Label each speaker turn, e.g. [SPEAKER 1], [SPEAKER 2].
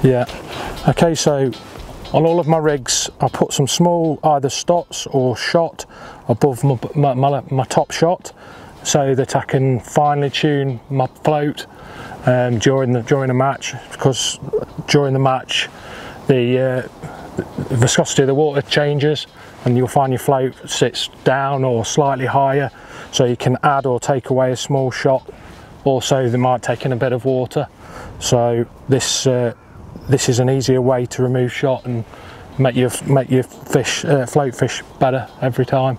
[SPEAKER 1] Yeah. Okay, so on all of my rigs I put some small either stots or shot above my top shot, so that I can finely tune my float during the match, because during the match the viscosity of the water changes and you'll find your float sits down or slightly higher, so you can add or take away a small shot. Also, they might take in a bit of water, so this is an easier way to remove shot and make your fish float fish better every time.